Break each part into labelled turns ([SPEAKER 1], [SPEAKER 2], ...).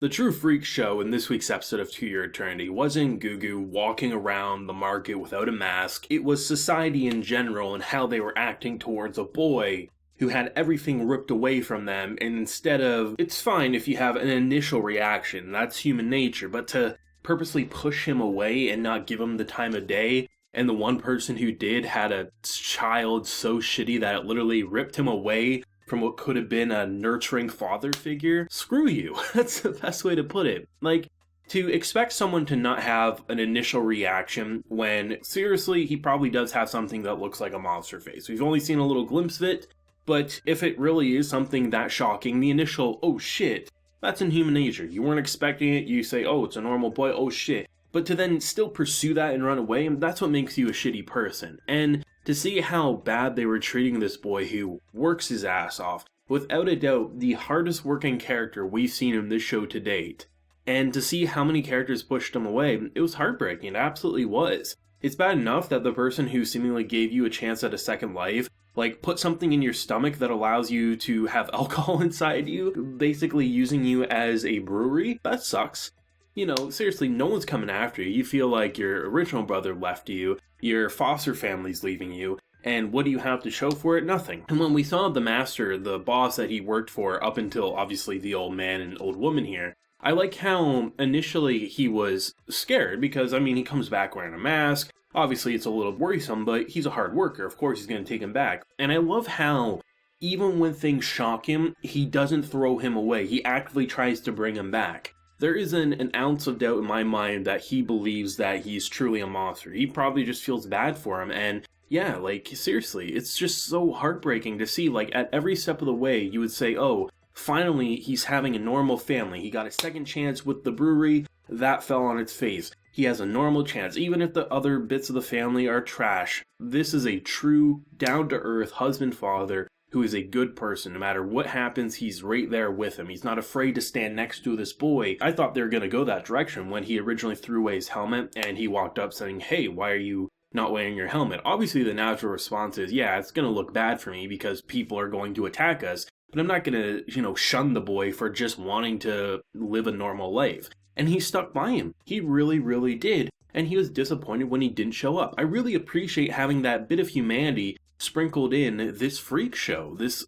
[SPEAKER 1] The true freak show in this week's episode of To Your Eternity wasn't Gugu walking around the market without a mask, it was society in general and how they were acting towards a boy who had everything ripped away from them, and instead of, it's fine if you have an initial reaction, that's human nature, but to purposely push him away and not give him the time of day, and the one person who did had a child so shitty that it literally ripped him away from what could have been a nurturing father figure, screw you. That's the best way to put it. Like, to expect someone to not have an initial reaction when, seriously, he probably does have something that looks like a monster face. We've only seen a little glimpse of it, but if it really is something that shocking, the initial, oh shit, that's in human nature. You weren't expecting it, you say, oh, it's a normal boy, oh shit. But to then still pursue that and run away, that's what makes you a shitty person. And to see how bad they were treating this boy who works his ass off, without a doubt, the hardest working character we've seen in this show to date. And to see how many characters pushed him away, it was heartbreaking, it absolutely was. It's bad enough that the person who seemingly gave you a chance at a second life, like, put something in your stomach that allows you to have alcohol inside you, basically using you as a brewery, that sucks. You know, seriously, no one's coming after you. You feel like your original brother left you, your foster family's leaving you, and what do you have to show for it? Nothing. And when we saw the master, the boss that he worked for, up until obviously the old man and old woman here, I like how initially he was scared because, I mean, he comes back wearing a mask. Obviously, it's a little worrisome, but he's a hard worker. Of course, he's going to take him back. And I love how, even when things shock him, he doesn't throw him away. He actively tries to bring him back. There isn't an ounce of doubt in my mind that he believes that he's truly a monster. He probably just feels bad for him, and yeah, like, seriously, it's just so heartbreaking to see, like, at every step of the way, you would say, oh, finally, he's having a normal family. He got a second chance with the brewery, that fell on its face. He has a normal chance, even if the other bits of the family are trash. This is a true, down-to-earth husband-father who is a good person. No matter what happens, he's right there with him. He's not afraid to stand next to this boy. I thought they were going to go that direction when he originally threw away his helmet and he walked up saying, hey, why are you not wearing your helmet? Obviously, the natural response is, yeah, it's going to look bad for me because people are going to attack us, but I'm not going to, shun the boy for just wanting to live a normal life. And he stuck by him. He really, really did. And he was disappointed when he didn't show up. I really appreciate having that bit of humanity sprinkled in this freak show. This,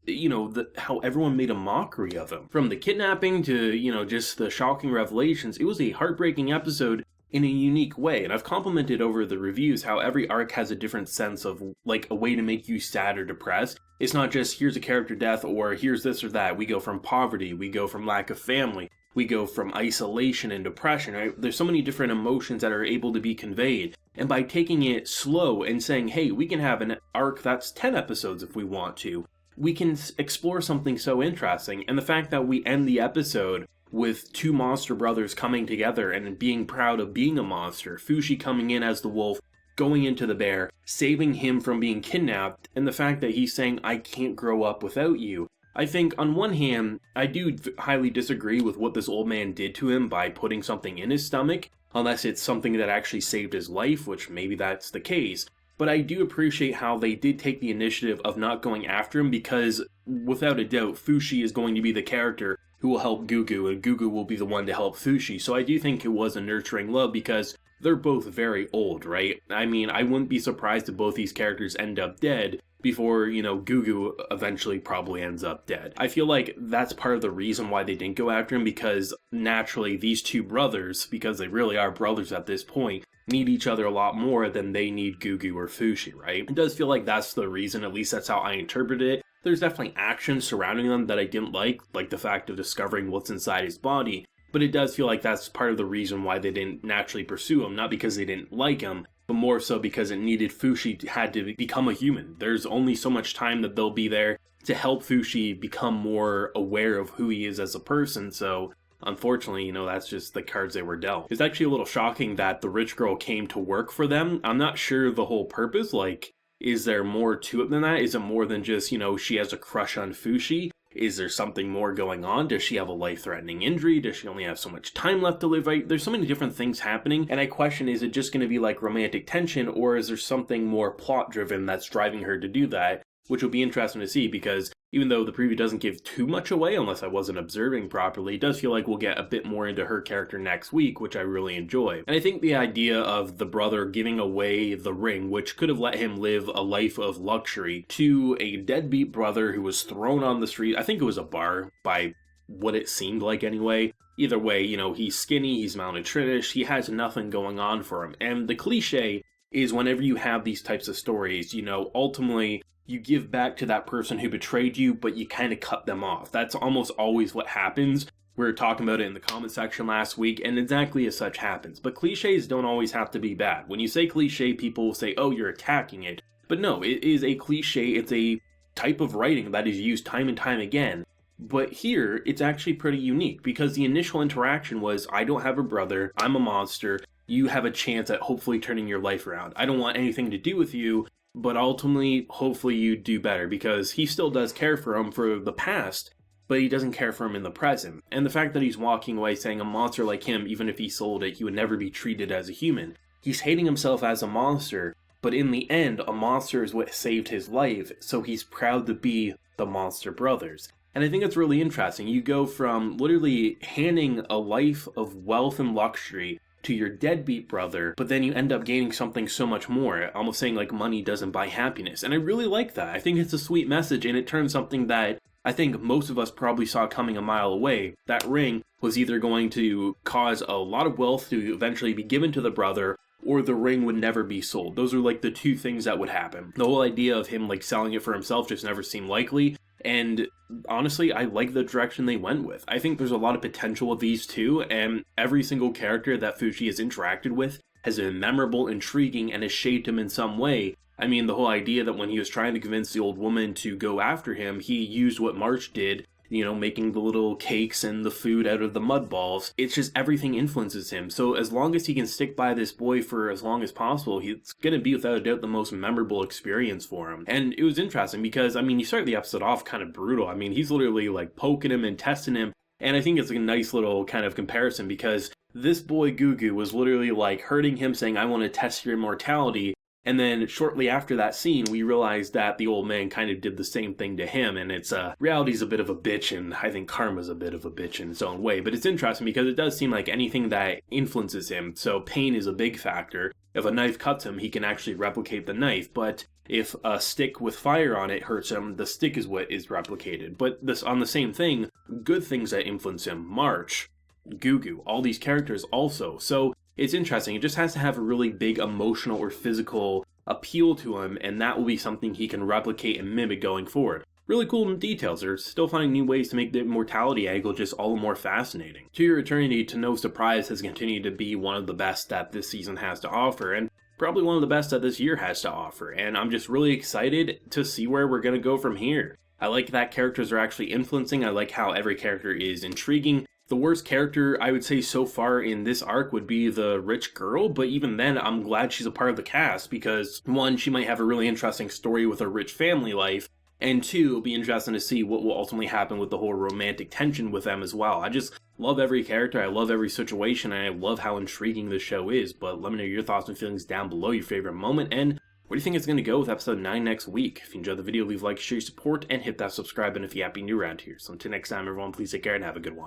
[SPEAKER 1] how everyone made a mockery of him. From the kidnapping to, just the shocking revelations, it was a heartbreaking episode in a unique way. And I've complimented over the reviews how every arc has a different sense of, like, a way to make you sad or depressed. It's not just, here's a character death, or here's this or that. We go from poverty, we go from lack of family, we go from isolation and depression, right? There's so many different emotions that are able to be conveyed. And by taking it slow and saying, hey, we can have an arc that's 10 episodes if we want to, we can explore something so interesting. And the fact that we end the episode with two monster brothers coming together and being proud of being a monster, Fushi coming in as the wolf, going into the bear, saving him from being kidnapped, and the fact that he's saying, I can't grow up without you. I think, on one hand, I do highly disagree with what this old man did to him by putting something in his stomach, unless it's something that actually saved his life, which maybe that's the case. But I do appreciate how they did take the initiative of not going after him, because, without a doubt, Fushi is going to be the character who will help Gugu, and Gugu will be the one to help Fushi. So I do think it was a nurturing love, because they're both very old, right? I mean, I wouldn't be surprised if both these characters end up dead before, Gugu eventually probably ends up dead. I feel like that's part of the reason why they didn't go after him, because naturally these two brothers, because they really are brothers at this point, need each other a lot more than they need Gugu or Fushi, right? It does feel like that's the reason, at least that's how I interpret it. There's definitely action surrounding them that I didn't like the fact of discovering what's inside his body, but it does feel like that's part of the reason why they didn't naturally pursue him, not because they didn't like him, but more so because it needed Fushi had to become a human. There's only so much time that they'll be there to help Fushi become more aware of who he is as a person, so unfortunately, that's just the cards they were dealt. It's actually a little shocking that the rich girl came to work for them. I'm not sure the whole purpose, is there more to it than that? Is it more than just, she has a crush on Fushi? Is there something more going on? Does she have a life-threatening injury? Does she only have so much time left to live? Right? There's so many different things happening, and I question, is it just going to be like romantic tension, or is there something more plot-driven that's driving her to do that? Which will be interesting to see, because Even though the preview doesn't give too much away, unless I wasn't observing properly, it does feel like we'll get a bit more into her character next week, which I really enjoy. And I think the idea of the brother giving away the ring, which could have let him live a life of luxury, to a deadbeat brother who was thrown on the street, I think it was a bar, by what it seemed like anyway. Either way, he's skinny, he's malnourished, he has nothing going on for him. And the cliche is whenever you have these types of stories, ultimately you give back to that person who betrayed you, but you kind of cut them off. That's almost always what happens. We were talking about it in the comment section last week, and exactly as such happens. But cliches don't always have to be bad. When you say cliche, people will say, oh, you're attacking it. But no, it is a cliche. It's a type of writing that is used time and time again. But here, it's actually pretty unique, because the initial interaction was, I don't have a brother, I'm a monster, you have a chance at hopefully turning your life around. I don't want anything to do with you, but ultimately, hopefully you do better, because he still does care for him for the past, but he doesn't care for him in the present. And the fact that he's walking away saying a monster like him, even if he sold it, he would never be treated as a human. He's hating himself as a monster, but in the end, a monster is what saved his life, so he's proud to be the Monster Brothers. And I think it's really interesting. You go from literally handing a life of wealth and luxury to your deadbeat brother, but then you end up gaining something so much more, almost saying like money doesn't buy happiness. And I really like that. I think it's a sweet message, and it turns something that I think most of us probably saw coming a mile away. That ring was either going to cause a lot of wealth to eventually be given to the brother, or the ring would never be sold. Those are like the two things that would happen. The whole idea of him like selling it for himself just never seemed likely. And honestly, I like the direction they went with. I think there's a lot of potential with these two, and every single character that Fushi has interacted with has been memorable, intriguing, and has shaped him in some way. I mean, the whole idea that when he was trying to convince the old woman to go after him, he used what March did, making the little cakes and the food out of the mud balls. It's just everything influences him. So as long as he can stick by this boy for as long as possible, it's going to be without a doubt the most memorable experience for him. And it was interesting because, you start the episode off kind of brutal. He's literally like poking him and testing him. And I think it's a nice little kind of comparison because this boy Gugu was literally like hurting him, saying, I want to test your immortality. And then shortly after that scene, we realized that the old man kind of did the same thing to him. And reality's a bit of a bitch, and I think karma's a bit of a bitch in its own way. But it's interesting because it does seem like anything that influences him, so pain is a big factor. If a knife cuts him, he can actually replicate the knife. But if a stick with fire on it hurts him, the stick is what is replicated. But this on the same thing, good things that influence him, March, Gugu, all these characters also. So it's interesting. It just has to have a really big emotional or physical appeal to him, and that will be something he can replicate and mimic going forward. Really cool details. They're still finding new ways to make the immortality angle just all the more fascinating. To Your Eternity, to no surprise, has continued to be one of the best that this season has to offer, and probably one of the best that this year has to offer. And I'm just really excited to see where we're going to go from here. I like that characters are actually influencing. I like how every character is intriguing. The worst character, I would say, so far in this arc would be the rich girl, but even then, I'm glad she's a part of the cast, because one, she might have a really interesting story with a rich family life, and two, it'll be interesting to see what will ultimately happen with the whole romantic tension with them as well. I just love every character, I love every situation, and I love how intriguing this show is, but let me know your thoughts and feelings down below, your favorite moment, and where do you think it's going to go with episode 9 next week? If you enjoyed the video, leave a like, share your support, and hit that subscribe button if you're happy new around here. So until next time, everyone, please take care and have a good one.